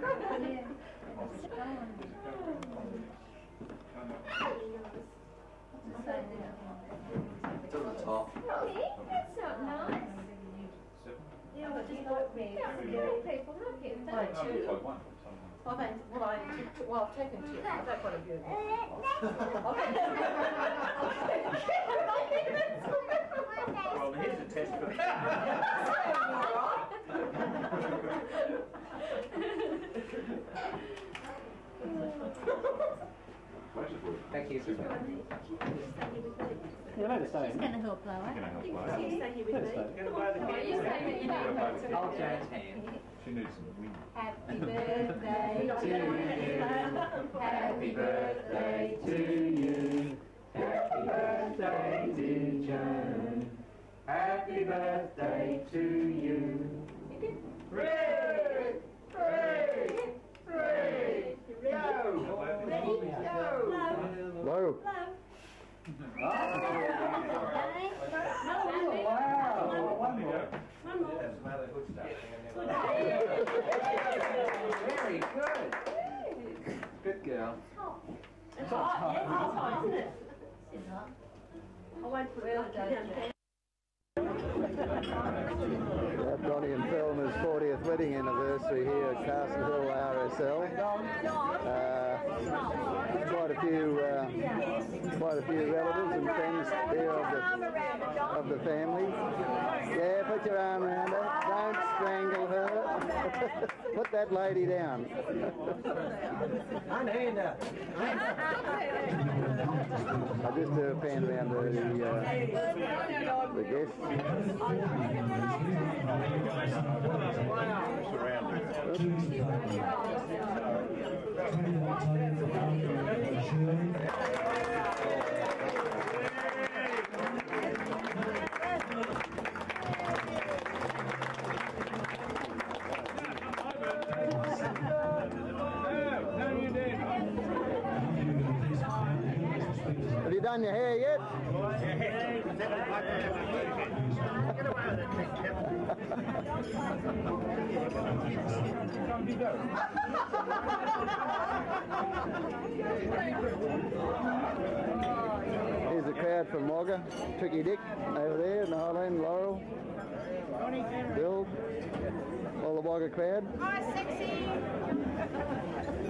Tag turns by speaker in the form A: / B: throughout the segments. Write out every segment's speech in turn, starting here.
A: To the top.
B: Oh, yeah, that's not nice. Yeah, but just like me. People look at that.
C: I've taken two. I've got quite a few.
A: Well, here's a test for
D: Thank you.
B: You're
E: allowed to stay.
B: She's going to help blow it.
C: You stay here with me.
B: You stay with me.
D: Hold Jan's hand.
A: She needs some wind.
B: Happy birthday to you.
D: Happy birthday to you. Happy birthday, dear Jan. Happy birthday to you. Hooray! Hooray! Hooray! Go! Ready? Go!
E: Low.
D: Wow! One more. Very good. Good girl.
C: It's hot, yeah, it's hot, isn't it?
B: It's hot.
C: I won't put it down.
E: Donnie and Thelma's 40th wedding anniversary here at Castle Hill RSL. Quite a few relatives and friends here of the family. Yeah, put your arm around her. Don't strangle her. Put that lady down. I just do a pan around the guests. Have you done your hair yet? Here's the crowd from Wagga. Tricky Dick over there, Narlene, Laurel, Bill, all the Wagga crowd.
B: Hi, sexy.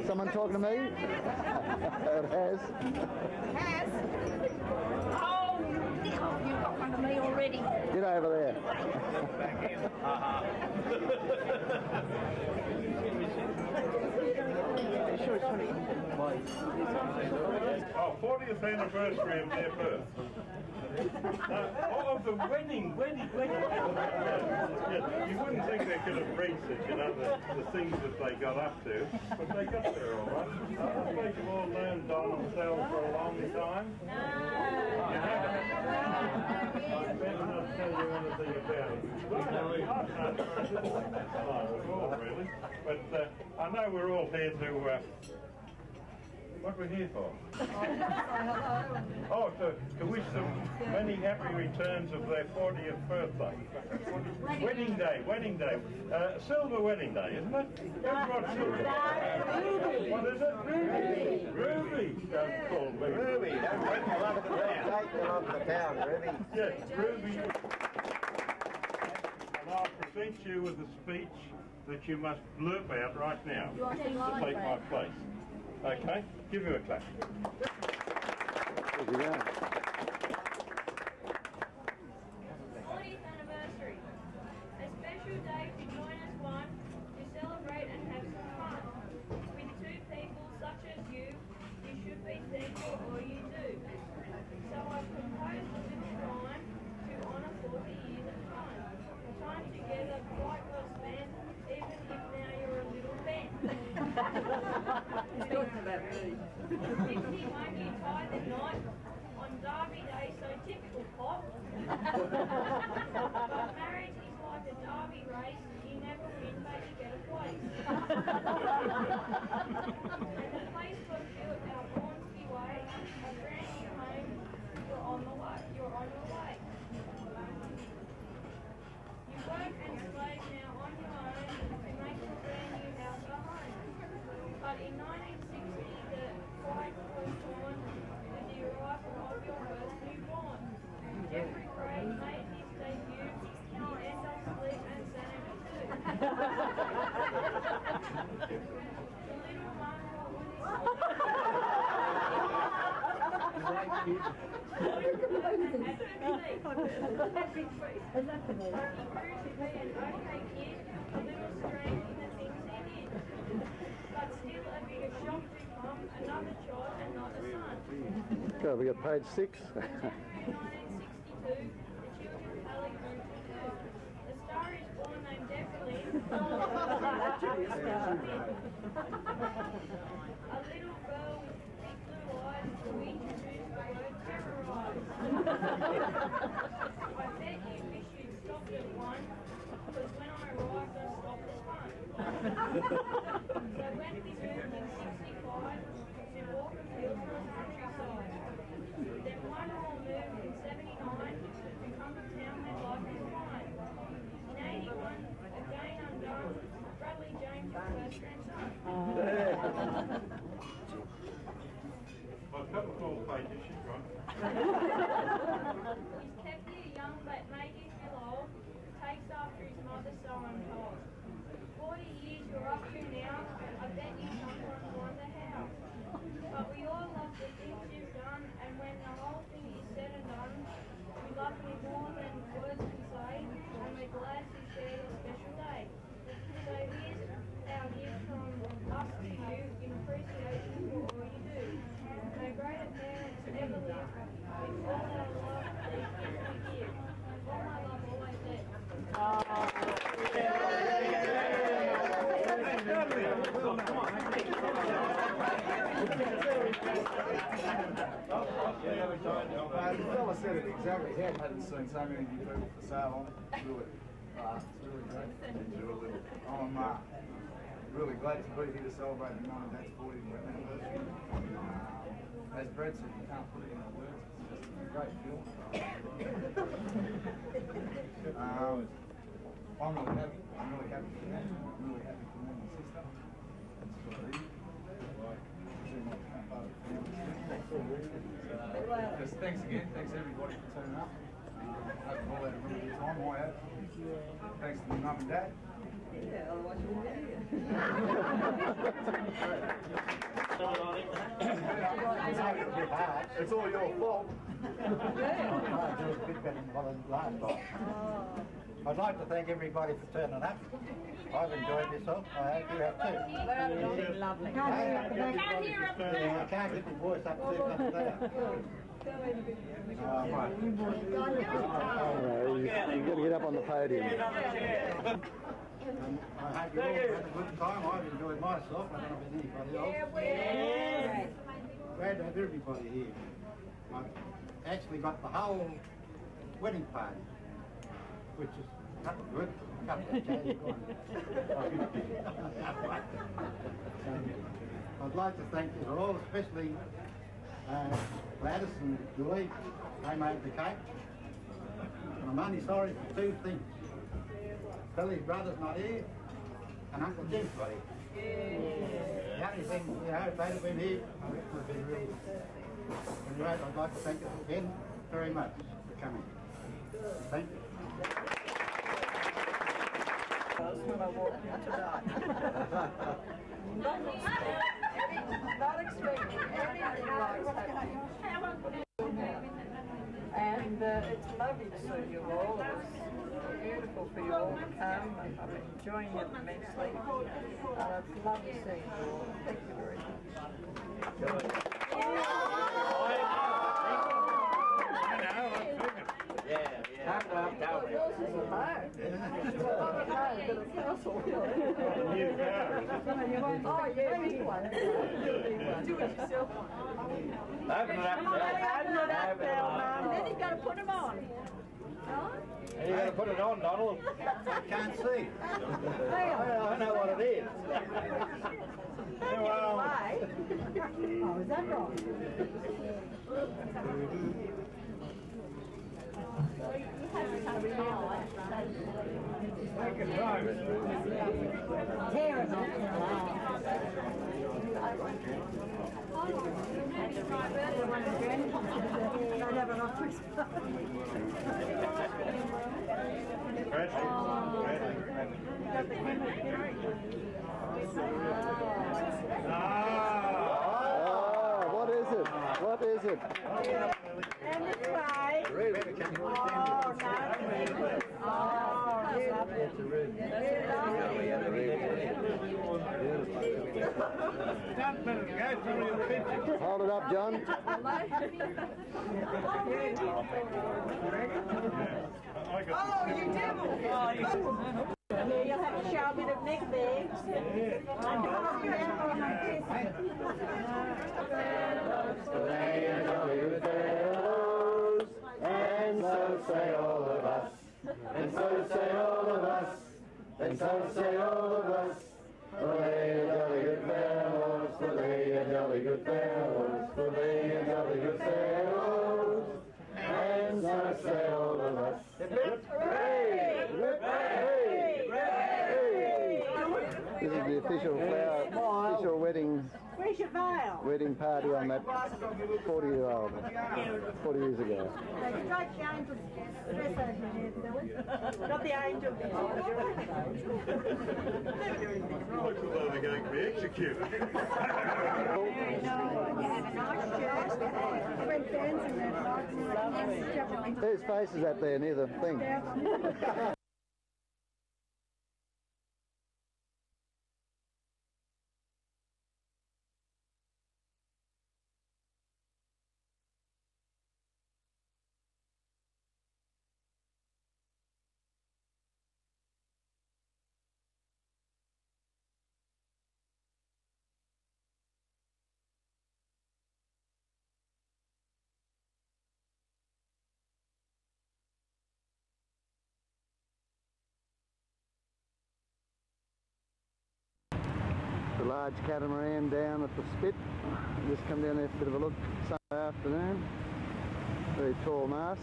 E: Someone talking to me? It has.
B: Oh, you've got one of me already.
E: Get over there.
F: Oh, 40th anniversary of their birth. Of the wedding. Yeah, you wouldn't think they could have reached it, you know, the things that they got up to, but they got there all right. I suppose you've all known Don themselves for a long time. No. You haven't? I better not tell you anything about it. Really. But I know we're all here to... what we're here for? Oh, to wish them many happy returns of their 40th birthday. Wedding day. Silver wedding day, isn't it? Who's got silver? What is it? Ruby. Don't call me.
E: Ruby, don't take them up the town. Take them up the town, Ruby.
F: Yes, Ruby. And I'll present you with a speech that you must blurb out right now to take my place. Okay, give him a clap.
E: Where's he going?
G: 40th anniversary. A special day to join as one, to celebrate and have some fun. With two people such as you should be thankful all you do. So I've composed a little rhyme to honour 40 years of time. Time together quite well spent, even if now you're a little bent. 50 won't you tie the knot on Derby Day, so typical pop. But marriage is like a derby race, you never win but you get a place. And the place was built out Hornsby Way, a brand new home, you're on your way. You work and slave now on your own to make your brand new house a home. in 1960, the fight was on with the arrival of your first newborn. Jeffrey Craig made his debut in End of Sleep and Sanity 2. The little mongrel was
E: Okay, we got page 6.
G: In 1962, the children Kelly grew to two. The star is born named Devlin. A little girl with big blue eyes who introduced the word terrorise. I bet you wish you'd stopped at one, because when I arrived I stopped at one. So when we moved in 65, to Walker Field for the countryside. Then one more moved in 79 to come to town where life is fine. In 81, again undone, Bradley James was first grandson.
F: Well, a couple more pages she's got.
G: He's kept you young but made you feel old. Takes after his mother, so I'm told. 40 years you're up to now, I bet you sometimes wonder how. But we all love the things you've done, and when the whole thing is said and done, we love you more than words can say, and we're glad to share your special day. So here's our gift from us to you in appreciation for all you do. May greater parents ever live, with all our love these gifts we give. All my love always there.
D: The fella said it exactly. He hadn't seen so many people for sale on it. It's really great. I'm really glad to be here to celebrate my mum and dad's 40th anniversary. As Brad said, you can't put it into words. It's just a great feeling. I'm really happy. I'm really happy for them. I'm really happy for my sister. That's what I need. Just thanks again. Thanks everybody for turning up. Hope you all had a really good time. I have. Thanks to my mum and dad.
C: Yeah, otherwise you wouldn't be here.
D: It's all your fault.
H: I'd like to thank everybody for turning up. I've enjoyed myself. I hope you have too.
C: Lovely.
H: I can't get my voice up too much there.
E: You've got to get up on the podium.
H: I hope you all had a good time. I've enjoyed myself. I don't know if anybody else. Glad to have everybody here. I've actually got the whole wedding party, which is a couple of good, a couple of change. I'd like to thank you all, especially Gladys and Julie. They made the cake. I'm only sorry for two things. Billy's brother's not here, and Uncle Jim's not here. The only thing, you know, if they'd have been here, it would have been really good. Anyway, I'd like to thank you again very much for coming. Thank you.
C: When I walked in tonight. Not expecting anything like that. And it's lovely to see you all. It's beautiful for you all to come. I'm enjoying it immensely. And I'd love to see you all. Thank you very much. Oh, yeah, big one. Do it yourself.
H: Open it up,
C: Open it up now, Mum. Then you've got to put them on.
H: You've got to put it on, Donald. I can't see. I know what it is.
C: Oh, is that right?
D: Take a drive.
C: Tear it off.
E: What is it? What is it?
C: And this way.
E: Hold it up, John.
C: Oh, you did. Yeah, you'll have to show a bit of neck there.
E: And so say all of us, and so say all of us, and so say all of us. For they are jolly good fellows, for they are jolly good fellows, for they are jolly good fellows, and so say all of us. Hooray! Hooray! Hooray! This is the official wedding party on that 40-year-old, 40 years ago.
C: Not the angel.
F: Looks as though they're going to be executed.
E: There's faces up there near the thing. The large catamaran down at the spit. Just come down there for a bit of a look Sunday afternoon. Very tall mast.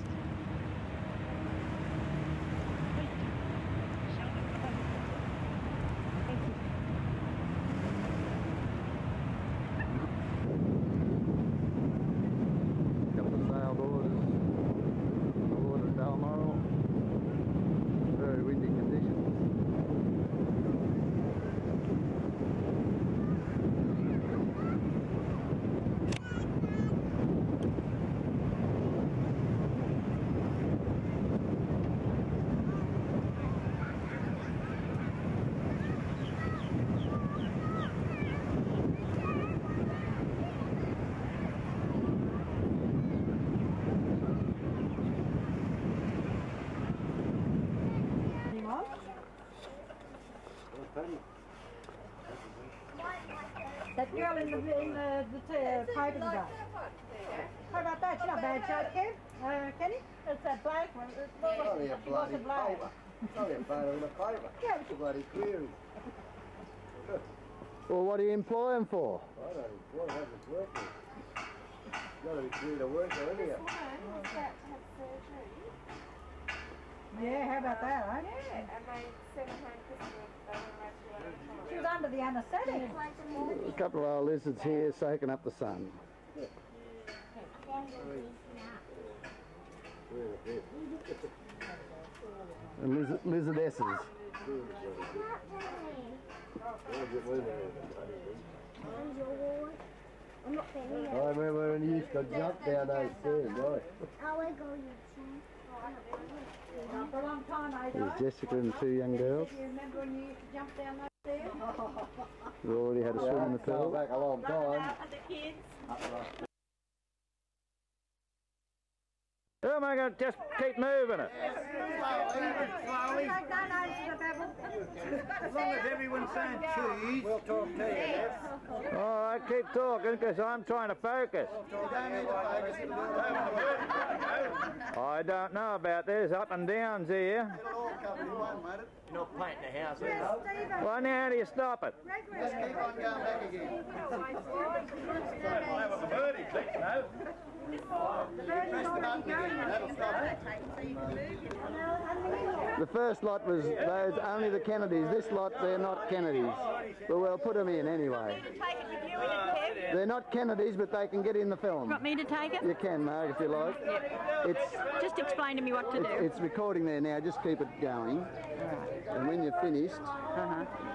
E: Couple of sailboarders on the water at Balmoral. Very windy conditions.
C: That girl in the paper today. How about that? She's not bad shape, Ken. Kenny? It's that black one. It's
E: Only a bloody paper. Only a photo in a paper.
C: Yeah,
E: It's a bloody query. Well, what do you employ them for? I don't employ them as workers. You've got to be clear to work, haven't you?
C: yeah, how about that, eh?
B: Yeah, and they sent her home Christmas.
C: She was under the anaesthetic.
E: A couple of old lizards here soaking up the sun. And lizardesses. I remember when you used to jump down those stairs, right?
C: For a long time, eh?
E: There's Jessica and two young girls.
C: Do you remember when you used to jump down those stairs?
E: We've already had a swim in the pool.
H: Back a long time.
C: At the kids.
E: How am I going to just keep moving it?
H: As long as everyone's saying cheese, we'll talk to you.
E: All right, keep talking because I'm trying to focus. I don't know about this up and downs here.
A: You're not painting the house,
E: Well, now how do you stop it?
H: Just keep on going back again.
F: I'll have a birdie, no?
H: Press the button again.
E: The first lot was those, only the Kennedys. This lot, they're not Kennedys. But we'll put them in anyway. They're not Kennedys, but they can get in the film.
I: You want me to take it?
E: You can, Mark, if you like. It's,
I: just explain to me what to do.
E: It's recording there now. Just keep it going. And when you're finished,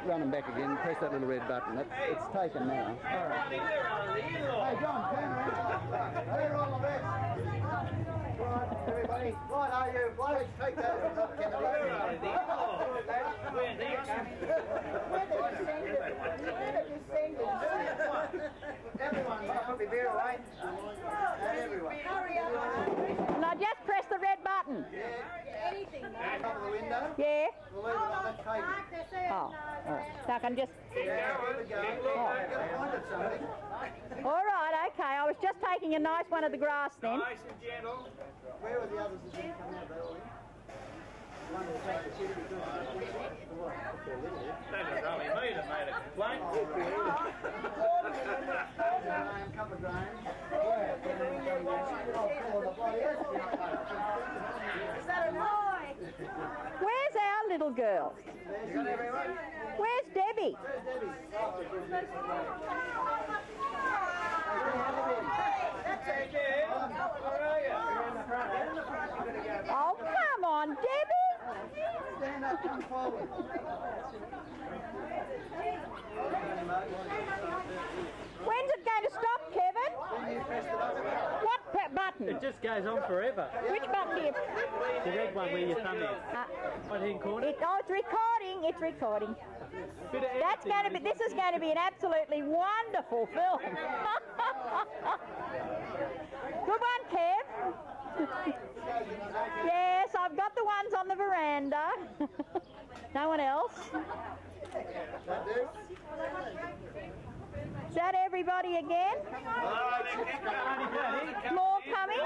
E: run them back again. Press that little red button. It's taken now. All right. Hey, John, turn around. They're all the best. Right, everybody. What are you? Why don't you take that? Everyone, I'll be there, right? Everyone.
I: Now just press the red button.
B: Anything.
E: Top of the window.
I: Yeah.
E: We'll leave it on that table.
I: Oh, all right. So I can just...
E: Oh.
I: All right, okay. I was just taking a nice one of the grass then.
F: Nice and gentle.
E: Where were the others that didn't come out? They all in? One will take the city because
F: That is only me that made a complaint.
E: Couple of grains.
I: Where's our little girl? Where's Debbie? Oh, come on, Debbie!
E: Stand up, come forward.
I: When's it going to stop, Kevin? What button?
J: It just goes on forever.
I: Which button do you...
J: The red one where your thumb is. Right hand corner.
I: Oh, it's recording. It's recording. That's going to be. This is going to be an absolutely wonderful film. Good one, Kev. Yes, I've got the ones on the veranda. No one else. Is that everybody again? More coming?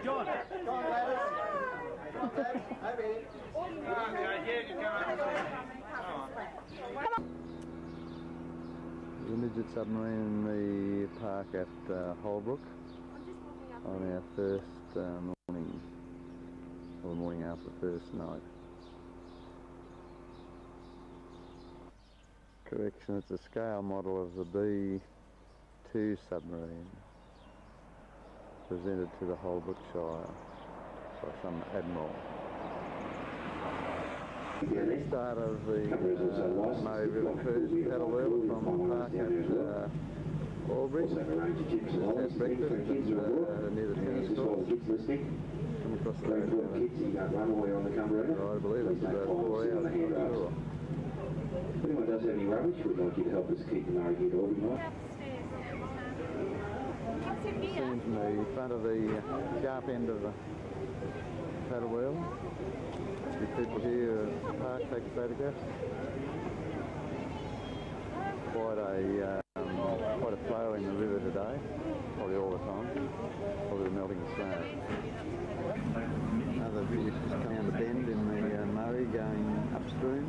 J: John.
I: Come on.
E: The midget submarine in the park at Holbrook on our first morning, or the morning after the first night. Correction, it's a scale model of the B-2 submarine presented to the Holbrook Shire by some admiral. The start of the Murray River Cruise paddle wheel from the park at Albury, just had breakfast near the tennis court. Come across the road. I believe it's about 4 hours, I'm not sure.
K: If anyone does have any rubbish, we'd like you to help us keep the Murray head organised.
E: Seen from the front of the sharp end of the paddle wheel. The people here at the park take photographs. Quite a flow in the river today, probably all the time, probably the melting of snow. Another village just coming down the bend in the Murray going upstream.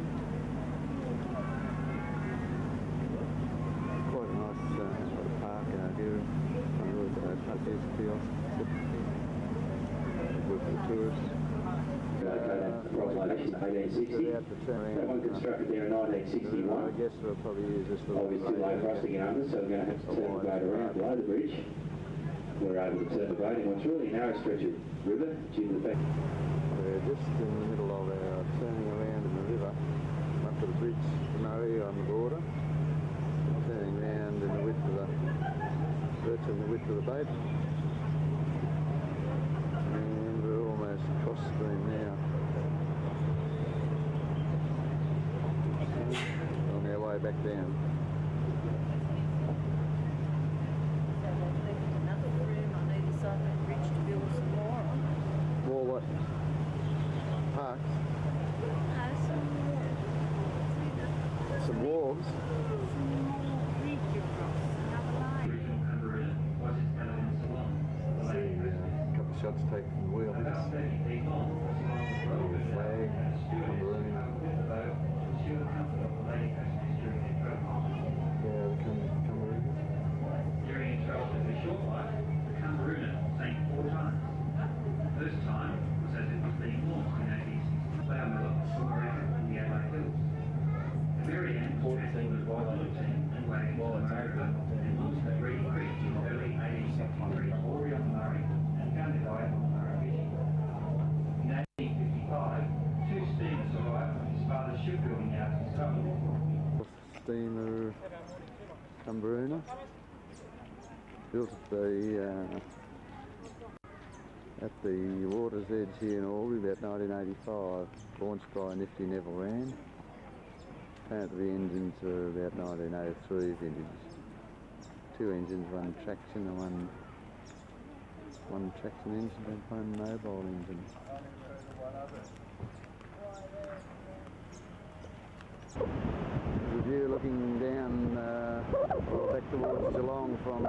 E: Quite a nice park here. Touches, kiosks, good for tourists.
K: Approximation 1860. That one constructed there in 1961.
E: I guess we'll probably use this little...
K: Obviously too low for us to get under, so we're going to have to turn the boat around below the bridge. We're able to turn the boat in what's really a narrow stretch of river due to the fact...
E: We're just in the middle of our turning around in the river, up to the bridge, Murray on the border, turning around in the width of the... virtually the width of the boat. And we're almost cross stream now. On our way back down. More what? Parks? Some wharves. A couple of shots taken from the wheel. Flag, Cameroon. Yeah, the Cameroon. Cumberuna, built at the water's edge here in Albury about 1985, launched by Nifty Neville Rand. Apparently the engines are about 1903 vintage. 2 engines, one traction and one traction engine and one mobile engine. There's a view looking down back towards Geelong from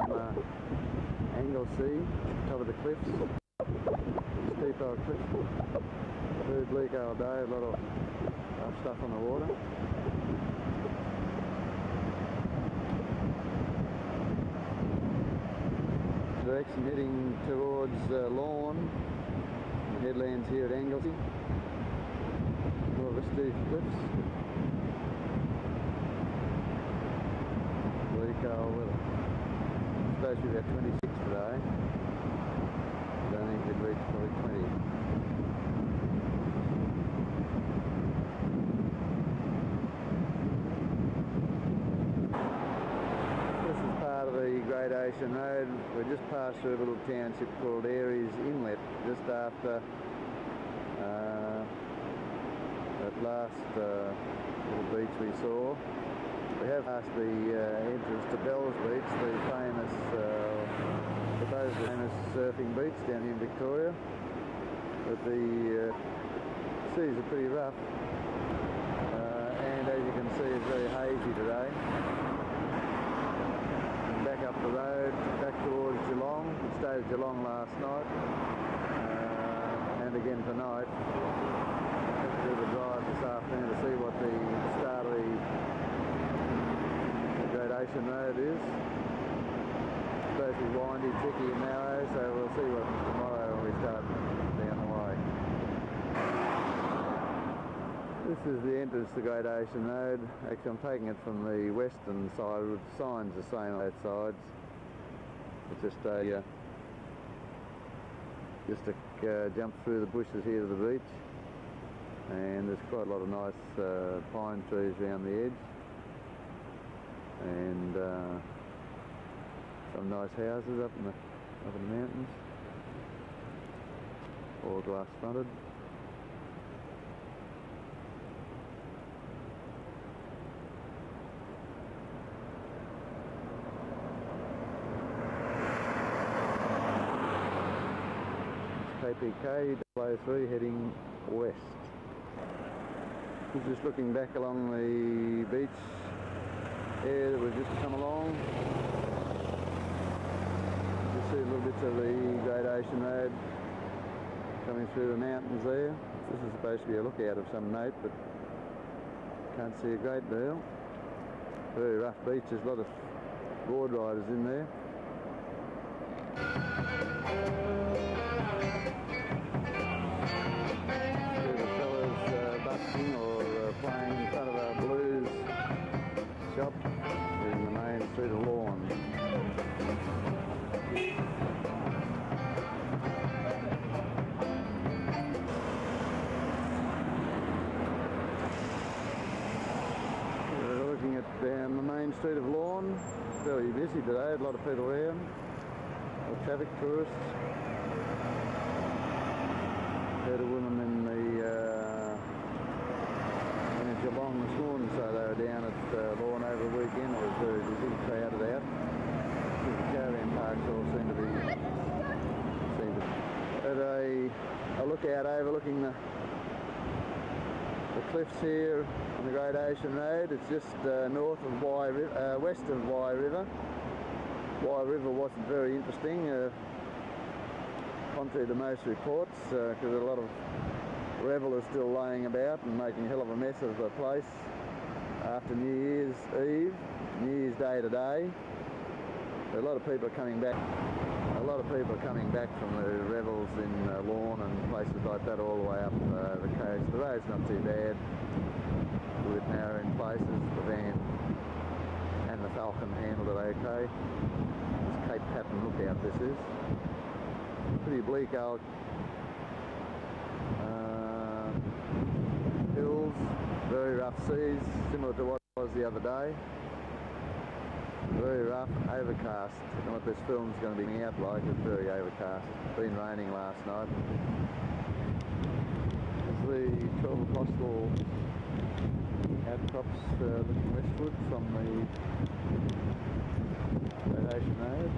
E: Anglesea, top of the cliffs, steep old cliffs. Very bleak old day, a lot of rough stuff on the water. Direction heading towards Lorne, the headlands here at Anglesea, more of a steep cliffs. Bleak old weather. It's supposed to be about 26 today. I don't think we'd reach probably 20. The Gradation Road. We just passed through a little township called Aries Inlet just after that last little beach we saw. We have passed the entrance to Bells Beach, the famous, supposedly famous surfing beach down here in Victoria, but the seas are pretty rough and as you can see it's very hazy today. Back up the road, back towards Geelong. We stayed at Geelong last night and again tonight. Let's do the drive this afternoon to see what the start of the Gradation Road is. It's supposed to be windy, tricky and narrow, so we'll see what tomorrow when we start down the way. This is the entrance to Gradation Road. Actually, I'm taking it from the western side. The sign's the same on both sides. It's just a jump through the bushes here to the beach, and there's quite a lot of nice pine trees around the edge, and some nice houses up in the mountains, all glass fronted. KPK 003 heading west. We're just looking back along the beach area that we've just come along. You see a little bit of the Gradation Road coming through the mountains there. This is supposed to be a lookout of some note, but can't see a great deal. Very rough beach, there's a lot of board riders in there. Or playing in front of a blues shop in the main street of Lorne. We're looking at down the main street of Lorne. Fairly busy today, a lot of people around, a lot of traffic, tourists. Heard a woman in the Geelong this morning, so they were down at Lorne over the weekend. It was very busy, crowded out. The caravan parks all seem to be at a lookout overlooking the cliffs here on the Gradation Road. It's just north of west of Wye River. Wye River wasn't very interesting, contrary to most reports, because a lot of revellers still laying about and making a hell of a mess of the place after New Year's Eve, New Year's Day today. A lot of people are coming back. A lot of people are coming back from the revels in Lorne and places like that all the way up the coast. The road's not too bad. A bit narrow in places. The van and the Falcon handled it okay. It's Cape Patton Lookout this is. Pretty bleak old hills, very rough seas, similar to what it was the other day. Very rough, overcast. I don't know what this film's going to be out like. It's very overcast. It's been raining last night. There's the 12 Apostle outcrops looking westward from the Radiation Road.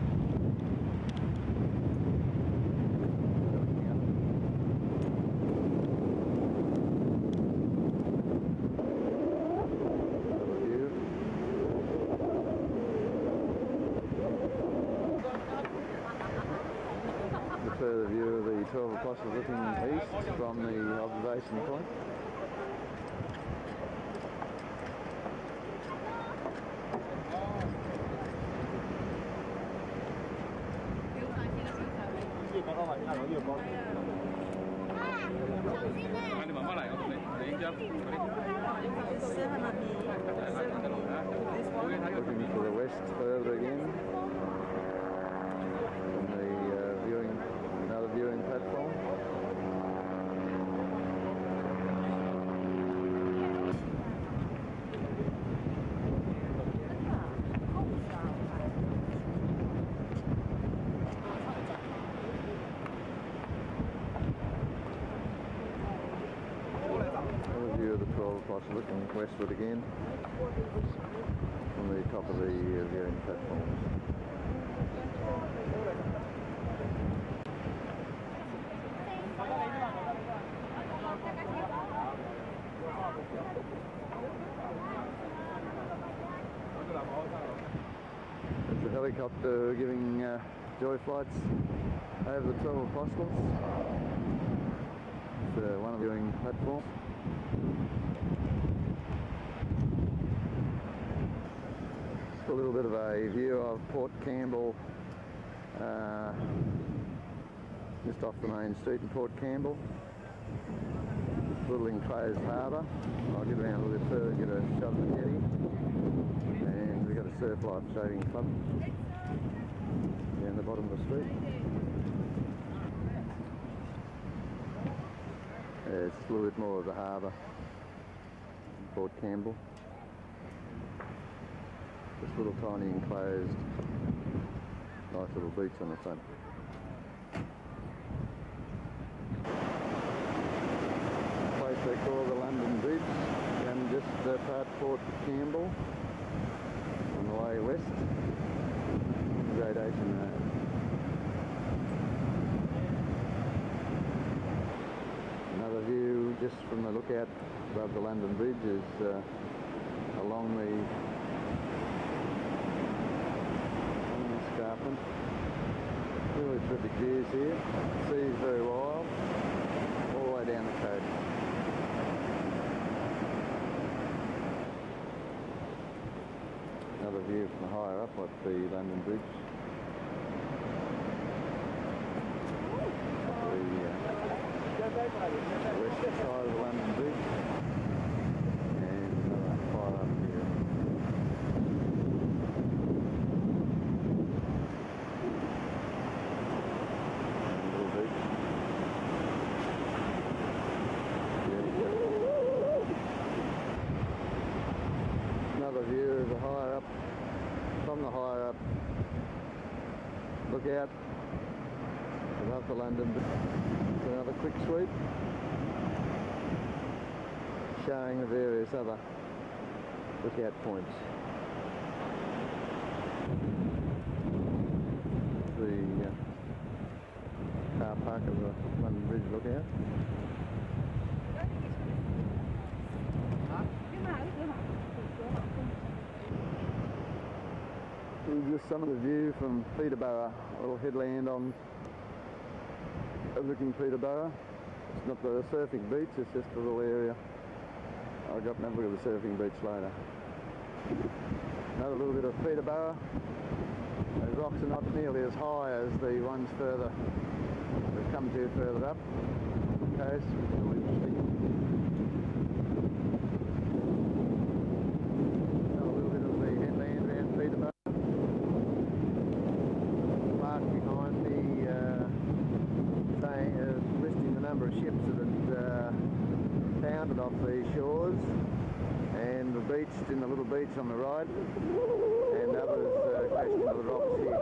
E: Further view of the 12 Apostles looking east from the observation point. Looking to the west further again. Another viewing platform. Another view of the 12 Apostles looking westward again from the top of the viewing platforms. There's a helicopter giving joy flights over the 12 Apostles. It's one of the viewing platforms. Just a little bit of a view of Port Campbell, just off the main street in Port Campbell. Little enclosed harbour. I'll get around a little bit further, get a shot of the jetty. And we've got a Surf Life Shaving Club down the bottom of the street. It's a little bit more of the harbour in Port Campbell. This little tiny enclosed, nice little beach on the front. They call the London Bridge, and just past Port Campbell on the way west, Gradation Road. Another view just from the lookout above the London Bridge is along the escarpment. Really terrific views here. The sea is very wild, all the way down the coast. Another view from higher up at the London Bridge. The western side of the London Bridge. And another higher up here. Little beach. Another view of the higher up. From the higher up lookout above the London Bridge. Another quick sweep showing the various other lookout points. The car park of the London Bridge lookout. Just some of the view from Peterborough, a little headland on overlooking Peterborough. It's not the surfing beach, it's just a little area. I'll go up and have a look at the surfing beach later. Another little bit of Peterborough. Those rocks are not nearly as high as the ones further we've come to further up the coast, which is really interesting. Another little bit of the headland around Peterborough. Behind me listing the number of ships that had foundered off the shores, and the beach, in the little beach on the right, and and others crashed into the rocks here.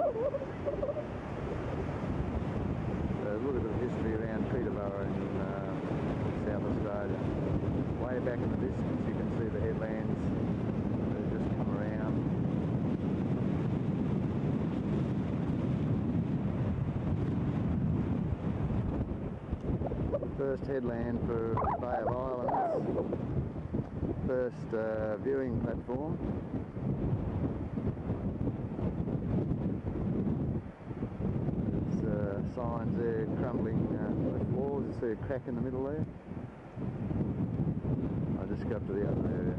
E: A little bit of history around Peterborough in South Australia. Way back in the distance you can see the headlands. They've just come around. First headland for Bay of Islands. First viewing platform. There's signs there crumbling the floors. You see a crack in the middle there. I'll just go up to the other area.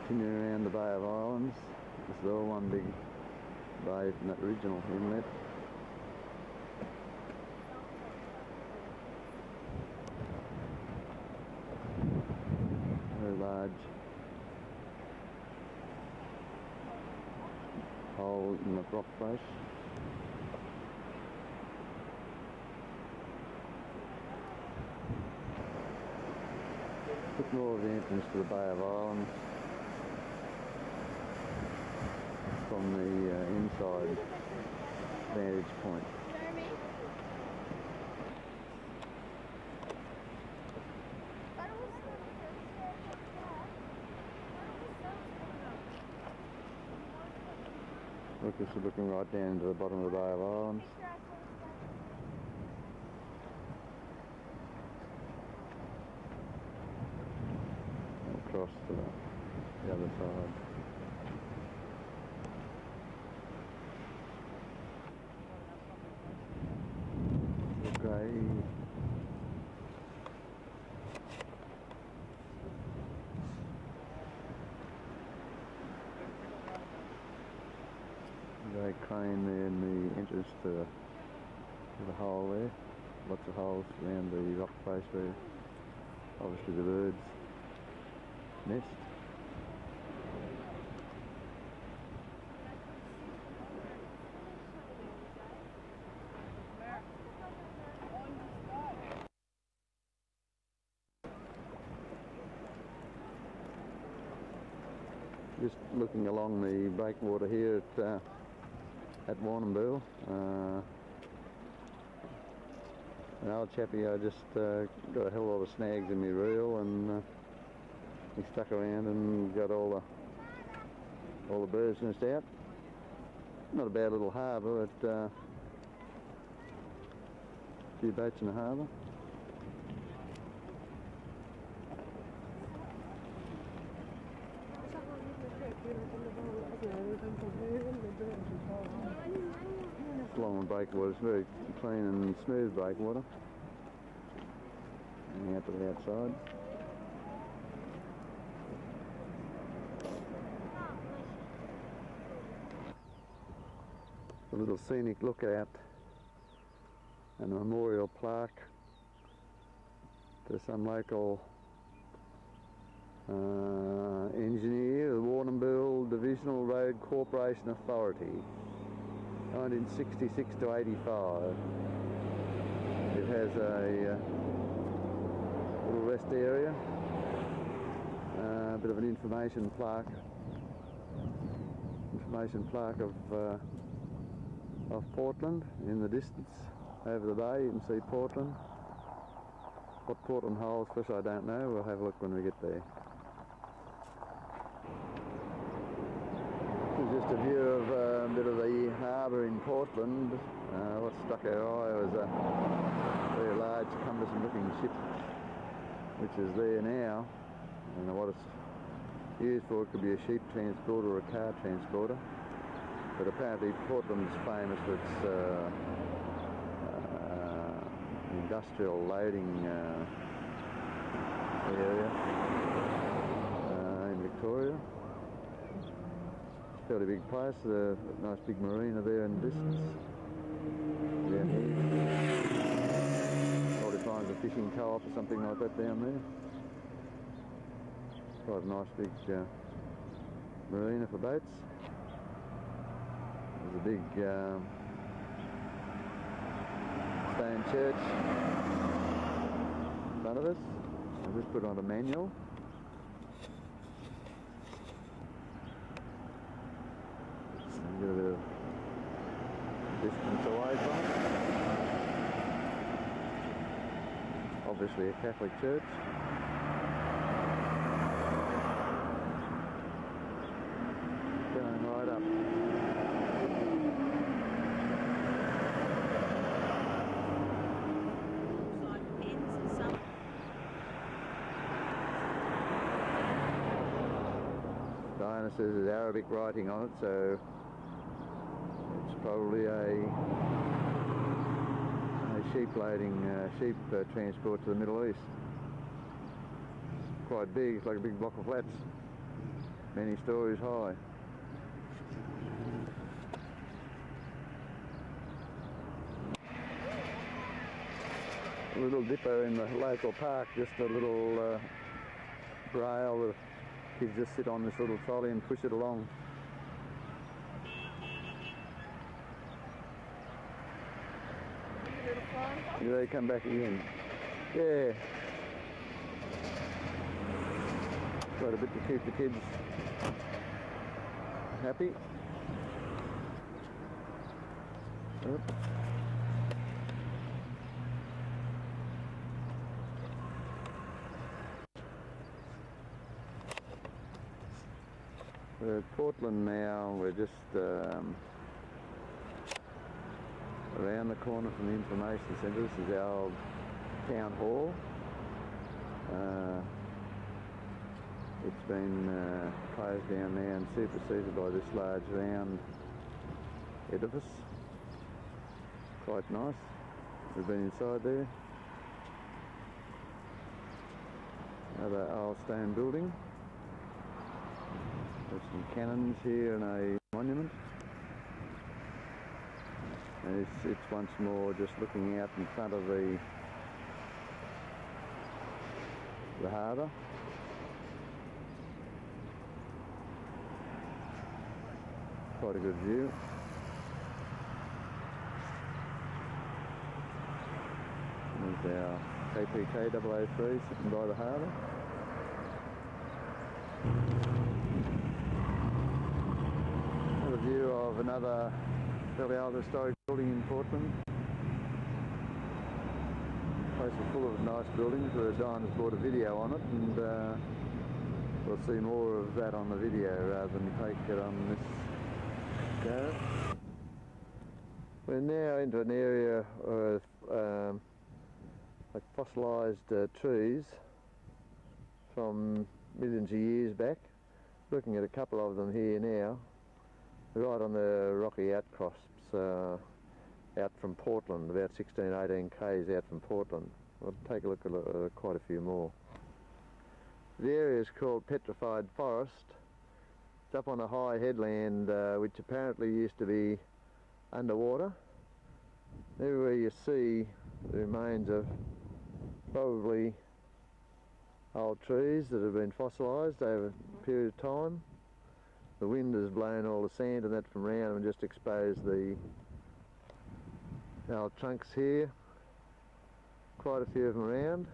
E: Continuing around the Bay of Islands. This is all one big bay from that original inlet. Very large hole in the rock face. Bit more of the entrance to the Bay of Islands from the inside vantage point. Look, this is looking right down into the bottom of the Bay of Islands. Across to the other side. Grey. Grey crane there in the entrance to the hole there. Lots of holes around the rock face where obviously the birds nest. Just looking along the breakwater here at Warrnambool. An old chappie, I just got a hell of a lot of snags in my reel, and he stuck around and got all the birds' nest out. Not a bad little harbour, but a few boats in the harbour. It's long breakwater, it's very clean and smooth breakwater. And out to the outside. A little scenic lookout and a memorial plaque to some local engineer, the Warrnambool Divisional Road Corporation Authority, 1966 to 85. It has a little rest area, a bit of an information plaque of Portland in the distance. Over the bay you can see Portland. What Portland holds, of course I don't know, we'll have a look when we get there. This is just a view of a bit of the harbour in Portland. What struck our eye was a very large, cumbersome looking ship which is there now. I don't know what it's used for. It could be a sheep transporter or a car transporter, but apparently Portland's famous for its industrial loading area in Victoria. Fairly big place, a nice big marina there in the distance. Down here. Probably finds a fishing co-op or something like that down there. Quite a nice big marina for boats. There's a big stone church in front of us. I'll just put on a manual. And get a bit of distance away from it. Obviously a Catholic church. Going right up. Diana says there's Arabic writing on it, so it's probably a sheep loading, sheep transport to the Middle East. Quite big, it's like a big block of flats, many stories high. A little dipper in the local park, just a little rail that kids just sit on this little trolley and push it along. Here they come back again. Yeah. Quite a bit to keep the kids happy. Yep. We're at Portland now. We're just around the corner from the information centre. This is our old town hall. It's been closed down now and superseded by this large round edifice. Quite nice. We've been inside there. Another old stone building. There's some cannons here and a monument. And it's once more just looking out in front of the harbour. Quite a good view. There's our KPK 003 sitting by the harbour. Another view of another fairly old historic building in Portland. The place is full of nice buildings where Diana's brought a video on it, and we'll see more of that on the video rather than take it on this go. We're now into an area of like fossilised trees from millions of years back. Looking at a couple of them here now, right on the rocky outcrops out from Portland, about 16-18 k's out from Portland. We'll take a look at quite a few more. The area is called Petrified Forest. It's up on a high headland which apparently used to be underwater. Everywhere you see the remains of probably old trees that have been fossilised over a period of time. The wind has blown all the sand and that from around and just exposed the old trunks here. Quite a few of them around.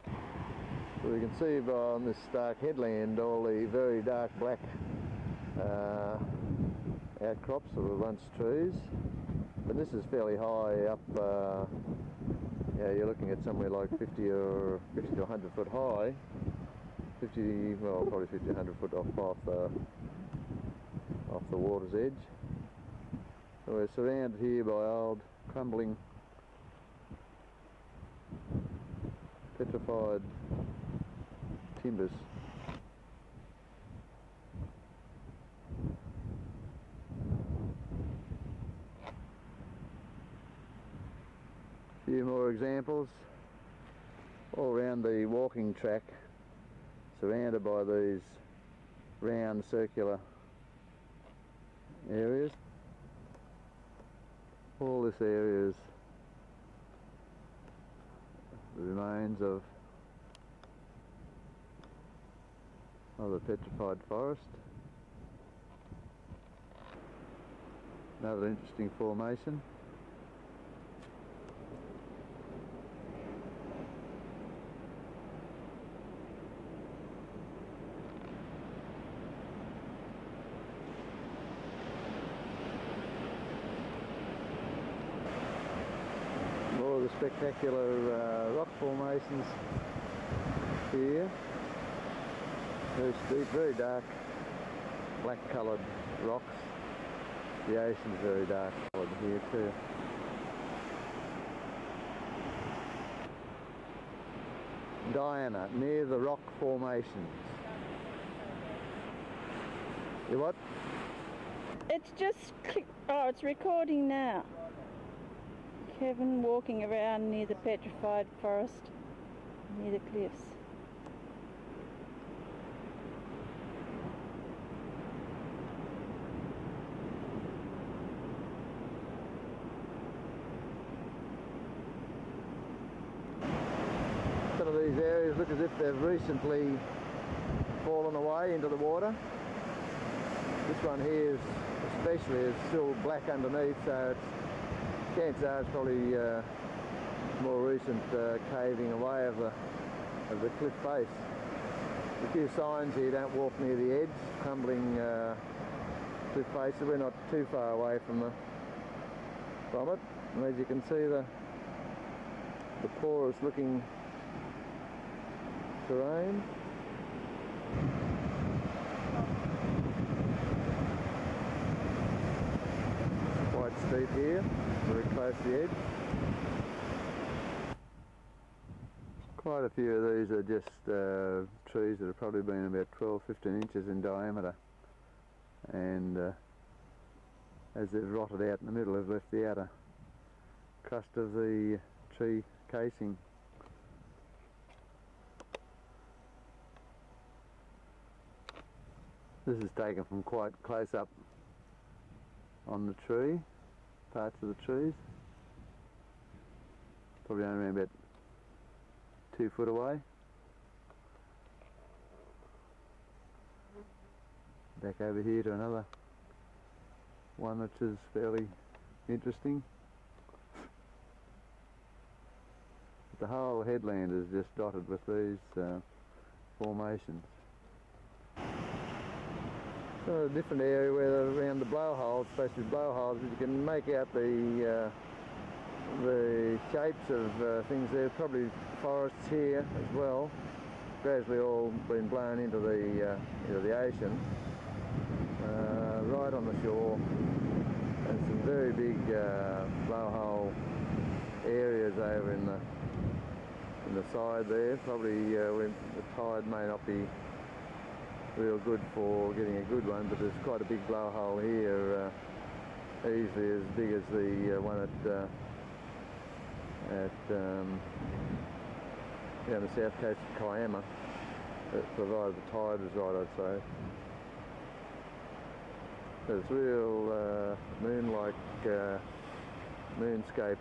E: So we can see on this stark headland all the very dark black outcrops that were once trees. But this is fairly high up. Yeah, you're looking at somewhere like 50 to 100 foot high. 50, well, probably 50 to 100 foot off the water's edge. So we're surrounded here by old crumbling petrified timbers. A few more examples all around the walking track. surrounded by these round circular areas. All this area is the remains of the petrified forest. Another interesting formation. More of the spectacular rock formations here. Very steep, very dark, black coloured rocks. The ocean's very dark coloured here too. Diana, near the rock formations. You what?
I: It's just oh, it's recording now. Kevin walking around near the petrified forest, near the cliffs.
E: Some of these areas look as if they've recently fallen away into the water. This one here especially is still black underneath, so chances are it's probably more recent caving away of the cliff face. A few signs here: don't walk near the edge, crumbling cliff face. So we're not too far away from it. And as you can see, the porous looking terrain. Quite steep here, very close to the edge. Quite a few of these are just trees that have probably been about 12-15 inches in diameter, and as they've rotted out in the middle, have left the outer crust of the tree casing. This is taken from quite close up on the tree, parts of the trees. Probably only around about 2 foot away. Back over here to another one which is fairly interesting. The whole headland is just dotted with these formations. So a different area where around the blowholes, supposed to be blowholes, you can make out the shapes of things there. Probably forests here as well. Gradually all been blown into the ocean, right on the shore, and some very big blowhole areas over in the side there. Probably when the tide may not be real good for getting a good one, but there's quite a big blowhole here, easily as big as the one at down the south coast of Kiama, provided the tide was right, I'd say. There's real moon-like moonscape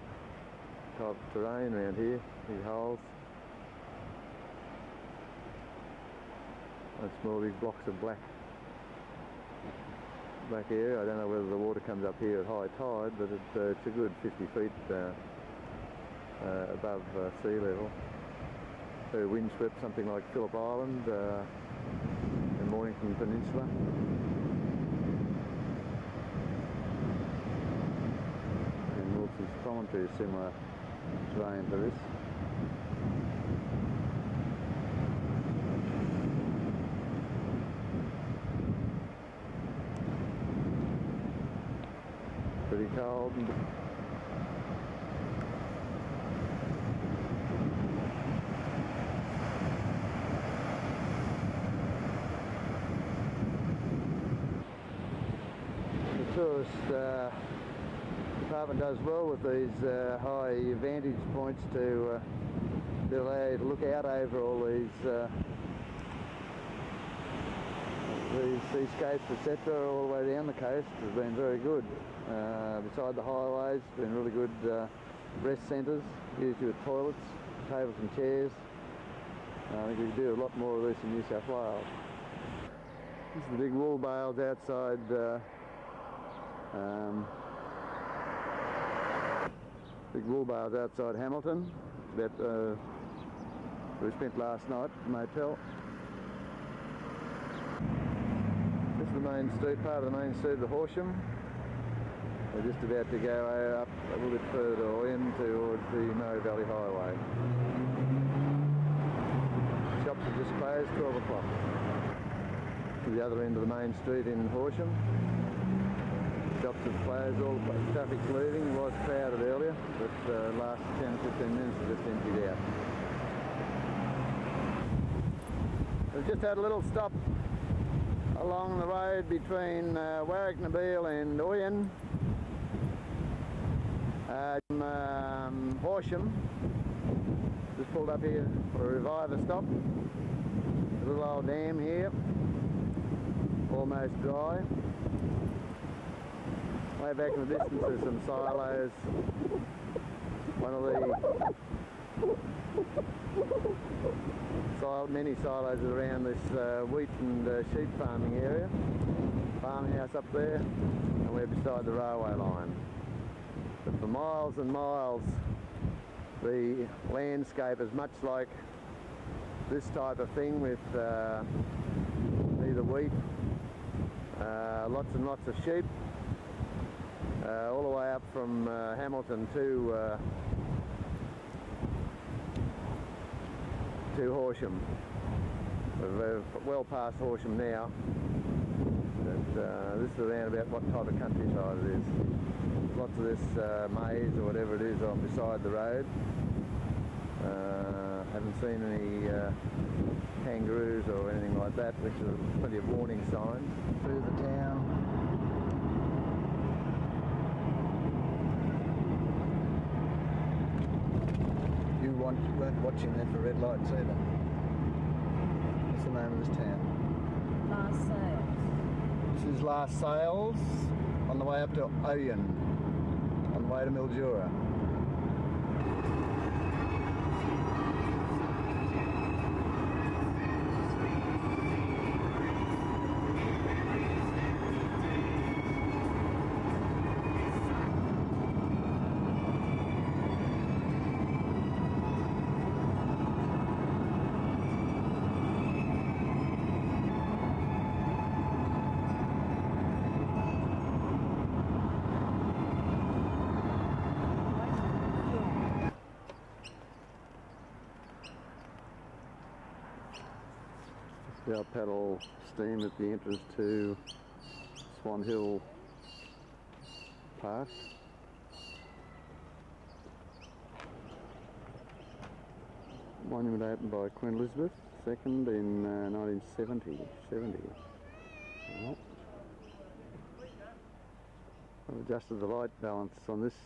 E: type terrain around here, big holes. And small big blocks of black area. I don't know whether the water comes up here at high tide, but it's a good 50 feet above sea level. Very windswept, something like Phillip Island and Mornington Peninsula. And Wilson's Promontory is similar terrain to this. Pretty cold. The tourist department does well with these high vantage points to allow you to look out over all these seascapes, etc., all the way down the coast has been very good. Beside the highways, been really good rest centres, used with toilets, tables and chairs. I think we could do a lot more of this in New South Wales. This is the big wool bales outside big wool bales outside Hamilton. That we spent last night at the motel. This is the main street, part of the main street of Horsham. We're just about to go up a little bit further in towards the Murray Valley Highway. Shops are just closed, 12 o'clock. To the other end of the main street in Horsham. Shops have closed, all the traffic's leaving. It was crowded earlier, but last 10 or 15 minutes have just emptied out. We've just had a little stop along the road between Warwick-Nabil and Oyen. Horsham. Just pulled up here for a reviver stop. A little old dam here, almost dry. Way back in the distance there's some silos. One of the many silos around this wheat and sheep farming area. Farmhouse up there, and we're beside the railway line. But for miles and miles the landscape is much like this type of thing with either wheat, lots and lots of sheep, all the way up from Hamilton to Horsham. We're well past Horsham now, but this is around about what type of countryside it is. Lots of this maize or whatever it is on beside the road. Haven't seen any kangaroos or anything like that, which are plenty of warning signs. Through the town. You weren't watching that for red lights either. What's the name of this town?
C: Last Sales.
E: This is Last Sales on the way up to Oyen, on the way to Mildura. Our paddle steam at the entrance to Swan Hill Park. Monument opened by Queen Elizabeth II in 1970. Right. I've adjusted the light balance on this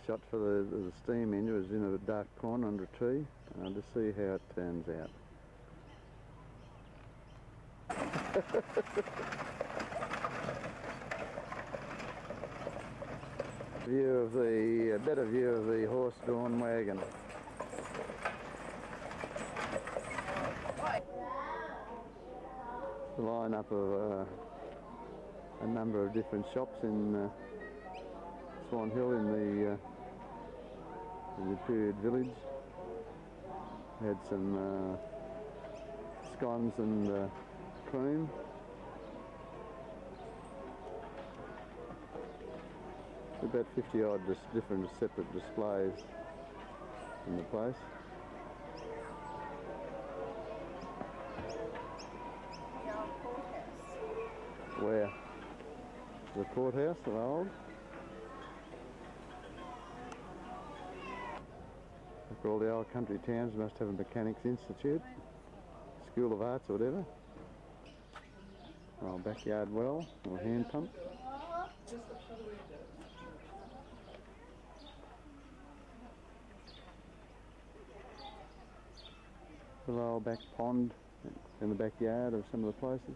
E: shot for the steam engine. It was in a dark corner under a tree, and I'll just see how it turns out. A better view of the horse-drawn wagon. The line-up of a number of different shops in Swan Hill in the period village. Had some scones and cream. About 50 odd different separate displays in the place. Where? The courthouse of old. Like all the old country towns must have a mechanics institute, school of arts or whatever. Or backyard well or hand pump. The little back pond in the backyard of some of the places.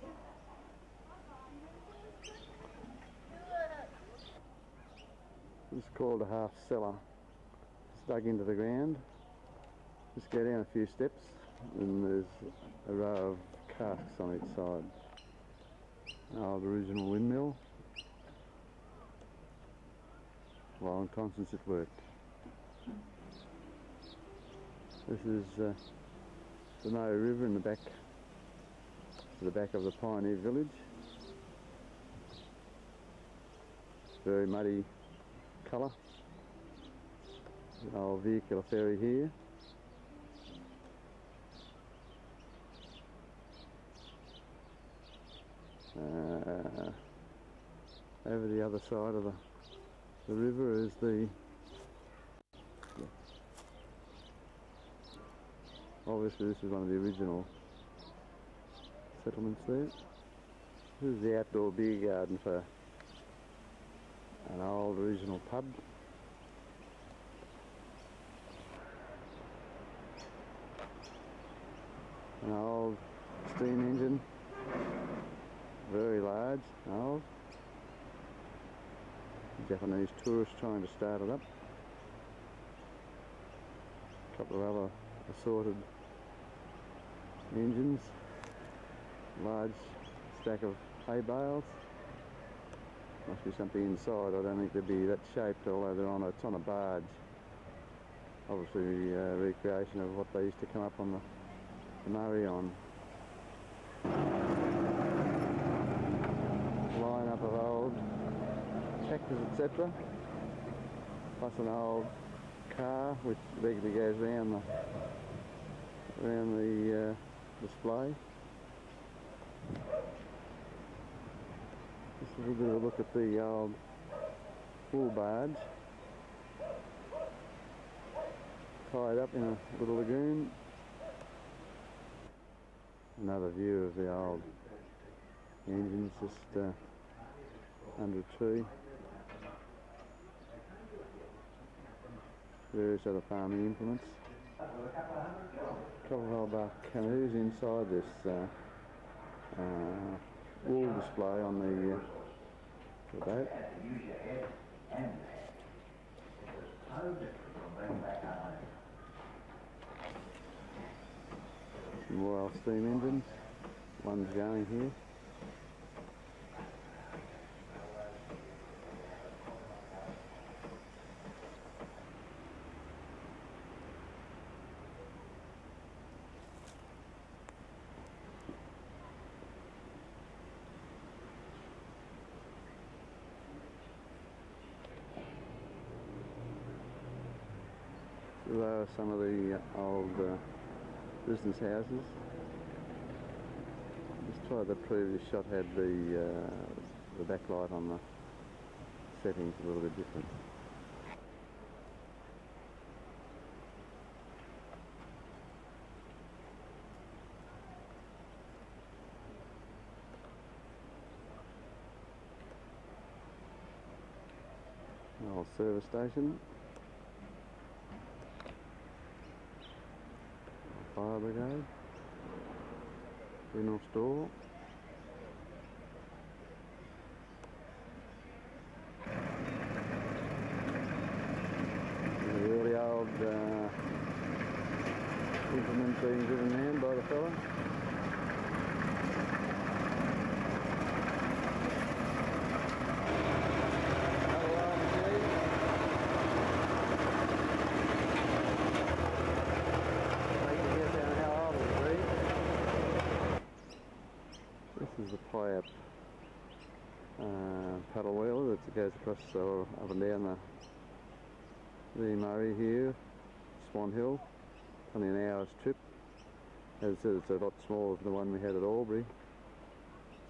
E: It's called a half cellar. It's dug into the ground. Just go down a few steps and there's a row of casks on each side. An old original windmill. Long time since it worked. This is the Murray River in the back of the pioneer village. Very muddy colour. An old vehicular ferry here. Over the other side of the river is obviously this is one of the original settlements there. This is the outdoor beer garden for an old original pub. An old steam engine, very large, old. Japanese tourists trying to start it up. A couple of other assorted engines. Large stack of hay bales. Must be something inside. I don't think they'd be that shaped, although it's on a barge. Obviously a recreation of what they used to come up on the Murray on. Line up of old tractors, etc. Plus an old car which regularly goes around the display. Just a little bit of a look at the old wool barge tied up in a little lagoon. Another view of the old engines just under a tree. Various other farming implements. A couple of old bark canoes inside this wool display on the boat. Some more old steam engines. One's going here. There are some of the old business houses. Just try the previous shot had the backlight on the settings a little bit different. An old service station. Fire brigade, general store, the really old implement being driven around by the fella. This is the Piap paddle wheel that goes across up and down the Murray here, Swan Hill, only an hour's trip. As I said, it's a lot smaller than the one we had at Albury.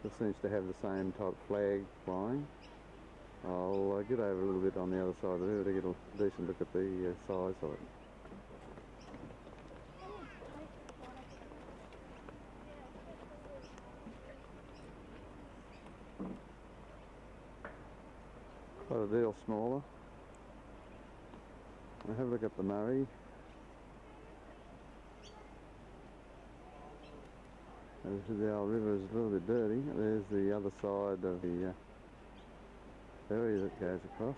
E: It seems to have the same type of flag flying. I'll get over a little bit on the other side of it to get a decent look at the size of it. Quite a deal smaller. I'll have a look at the Murray. The old river is a little bit dirty. There's the other side of the ferry that goes across.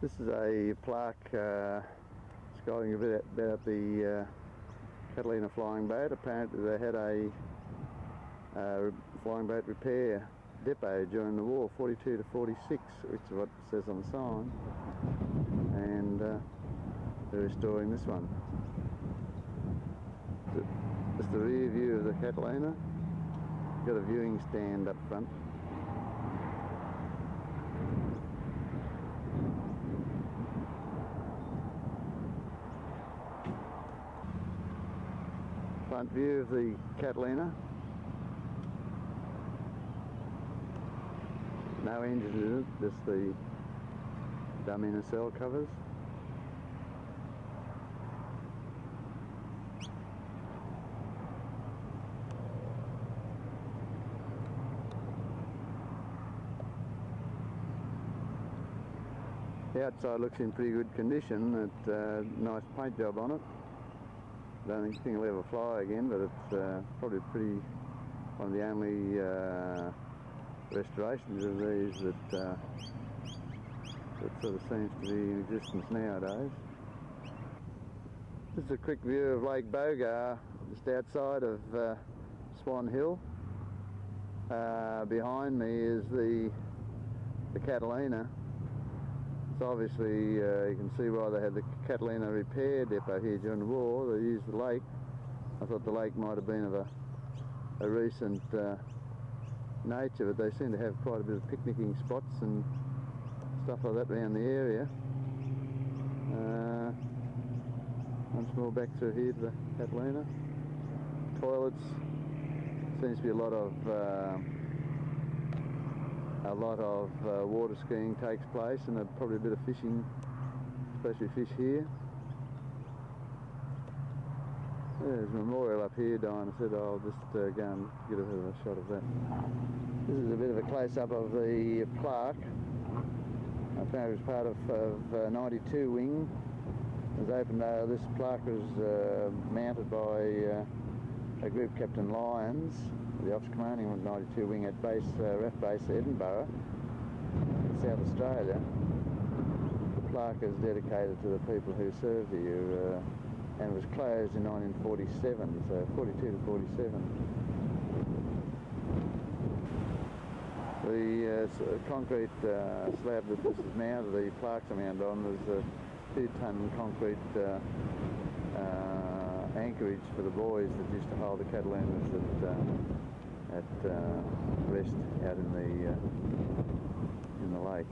E: This is a plaque describing a bit about the Catalina flying boat. Apparently they had a flying boat repair depot during the war, 42 to 46, which is what it says on the sign, and they're restoring this one. Just the rear view of the Catalina. Got a viewing stand up front. Front view of the Catalina. No engine in it, just the dummy nacelle covers. The outside looks in pretty good condition. It's nice paint job on it. Don't think it'll ever fly again, but it's probably one of the only restorations of these that sort of seems to be in existence nowadays. This is a quick view of Lake Bogar, just outside of Swan Hill. Behind me is the Catalina. So obviously you can see why they had the Catalina repair depot here during the war. They used the lake. I thought the lake might have been of a recent nature, but they seem to have quite a bit of picnicking spots and stuff like that around the area. Once more back through here to the Catalina. Toilets. Seems to be a lot of water skiing takes place, and probably a bit of fishing, especially fish here. There's a memorial up here. Diana said I'll just go and get a bit of a shot of that. This is a bit of a close-up of the plaque. Apparently it was part of 92 wing. It was opened. This plaque was mounted by a group, Captain Lyons, the Officer Commanding of 92 wing at RAF base Edinburgh, South Australia. The plaque is dedicated to the people who served here, and was closed in 1947, so 42 to 47. The concrete slab that this is mounted, the plaques are mounted on, was a 2-ton concrete anchorage for the buoys that used to hold the Catalinas at rest out in the lake.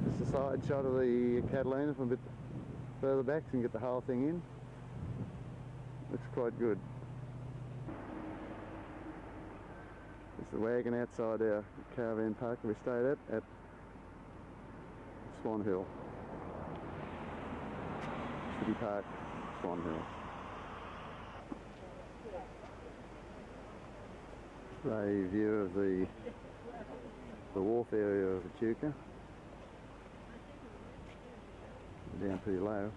E: This is a side shot of the Catalina from a bit further back, so you can get the whole thing in. Looks quite good. This is the wagon outside our caravan park we stayed at Swan Hill. City Park, Swan Hill. A view of the wharf area of Echuca. Down pretty low.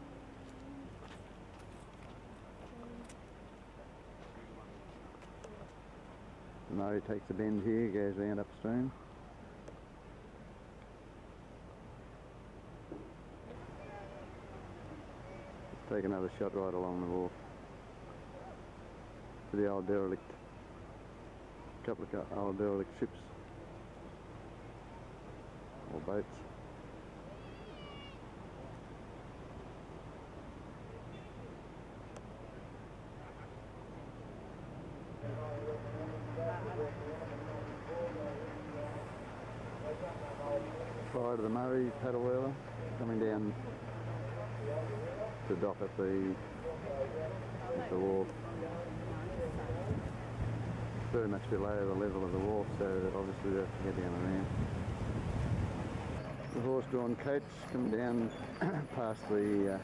E: The Murray takes a bend here, goes round upstream. Let's take another shot right along the wharf to the old derelict. A couple of old derelict ships or boats. Prior to the Murray paddle wheeler coming down to dock at the wharf. Very much below the level of the wharf, so obviously we have to get down around. The horse-drawn coach coming down past the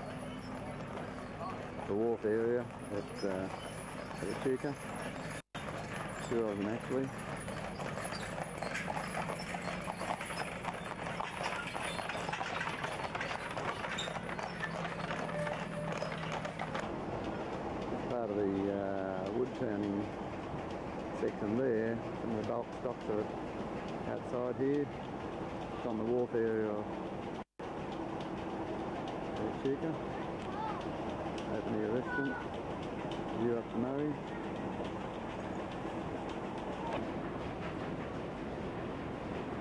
E: wharf area at Echuca. Two of them actually. Part of the wood turning section there, and the bulk stocks are outside here. It's on the wharf area of Echuca. Open air restaurant, view up to Murray.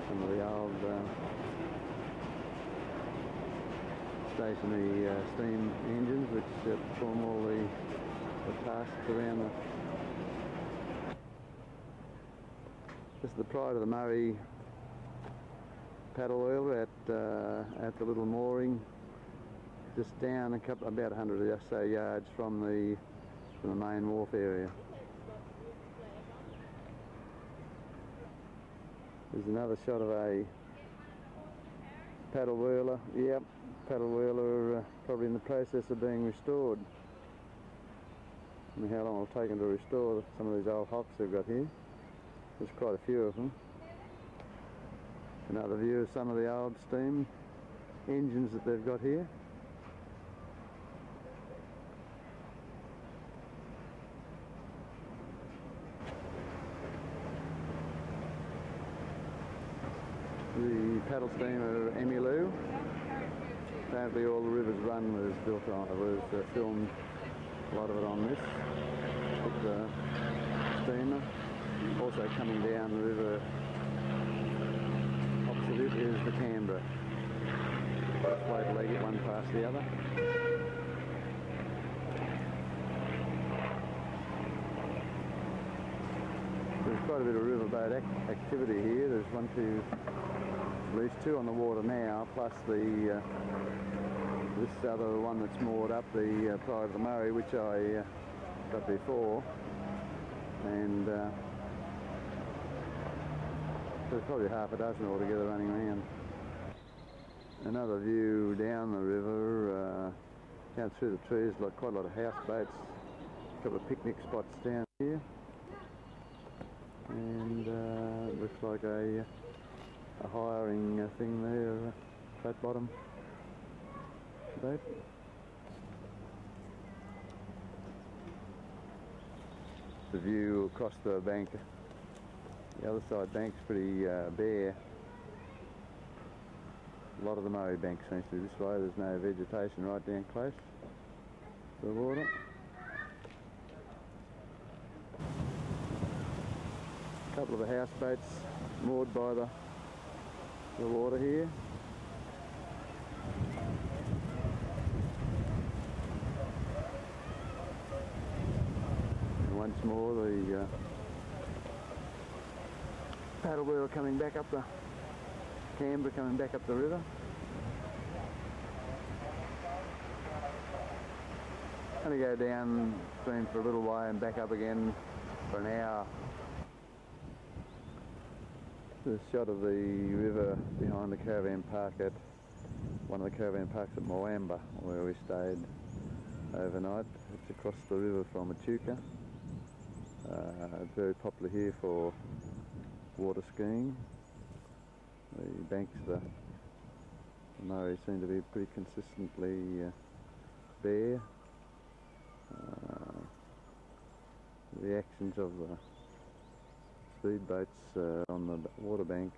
E: Some of the old stationary steam engines which perform all the tasks around the... This is the Pride of the Murray paddle wheel at the little mooring, just down about 100 or so yards from the main wharf area. There's another shot of a paddle wheeler. Yep, paddle wheeler probably in the process of being restored. I don't know how long it'll take them to restore some of these old hocks they've got here. There's quite a few of them. Another view of some of the old steam engines that they've got here. The paddle steamer Emmylou. Apparently all the river's run was built on, was filmed, a lot of it on this particular steamer. Also coming down the river opposite it is the Canberra. Just wait till they get one past the other. There's quite a bit of riverboat activity here. There's at least two on the water now, plus this other one that's moored up, the Pride of the Murray, which I got before, and there's probably half a dozen altogether running around. Another view down the river, down through the trees, quite a lot of houseboats, a couple of picnic spots down here, and looks like a hiring thing there, flat bottom boat. The view across the bank, the other side bank's pretty bare. A lot of the Murray bank seems to be this way. There's no vegetation right down close to the water. A couple of the houseboats moored by the water here. And once more the paddle wheel coming back up the Canberra, coming back up the river. Going to go downstream for a little way and back up again for an hour. This shot of the river behind the caravan park at one of the caravan parks at Moamba, where we stayed overnight. It's across the river from Echuca. It's very popular here for water skiing. The banks of the Murray seem to be pretty consistently bare. The actions of the speedboats on the water bank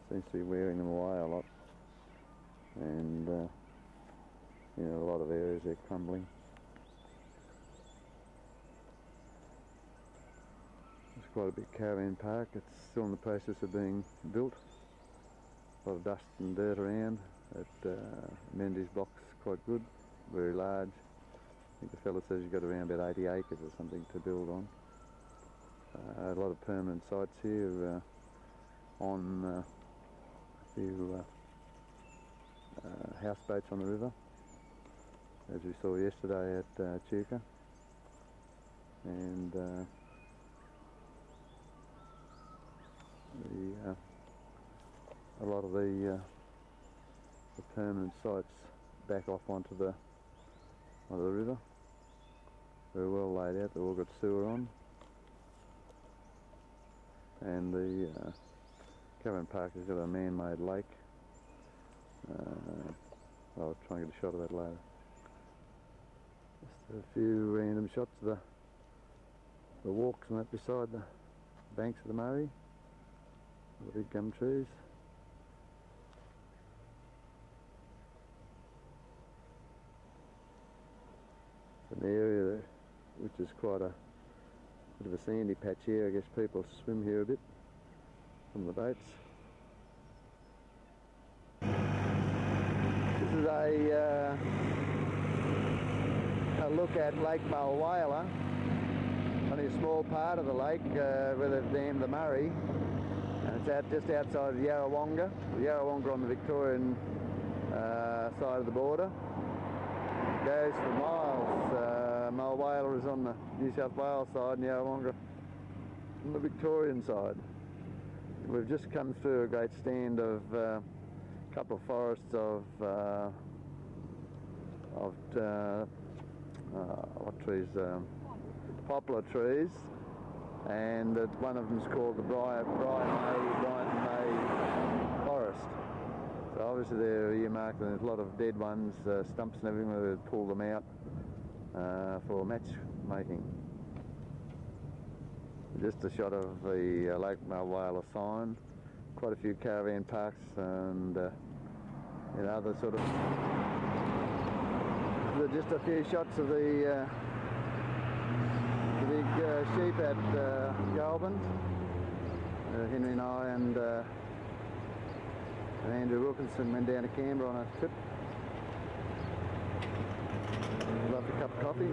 E: seems to be wearing them away a lot, and you know, a lot of areas they're crumbling. It's quite a big caravan park. It's still in the process of being built. A lot of dust and dirt around. Mendy's block's quite good, very large. I think the fellow says you've got around about 80 acres or something to build on. A lot of permanent sites here on a few houseboats on the river, as we saw yesterday at Echuca, and a lot of the permanent sites back off onto the river. Very well laid out. They've all got sewer on. And the caravan park has got a man-made lake. I'll try and get a shot of that later. Just a few random shots of the the walks and that beside the banks of the Murray, the big gum trees. An area there, which is quite a bit of a sandy patch here. I guess people swim here a bit from the boats. This is a look at Lake Mulwala, only a small part of the lake where they've dammed the Murray, and it's just outside of Yarrawonga. Yarrawonga on the Victorian side of the border. It goes for miles. Mulwala is on the New South Wales side and Yarrawonga on the Victorian side. We've just come through a great stand of a couple of forests of what trees? Poplar trees, and one of them is called the Brighton May Forest. So obviously they're earmarked, and there's a lot of dead ones, stumps and everything, where they pull them out for matchmaking. Just a shot of the Lake Mulwala sign, quite a few caravan parks and other sort of... just a few shots of the big sheep at Goulburn. Henry and I and Andrew Wilkinson went down to Canberra on a trip. Loved a cup of coffee.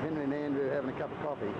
E: Henry and Andrew having a cup of coffee.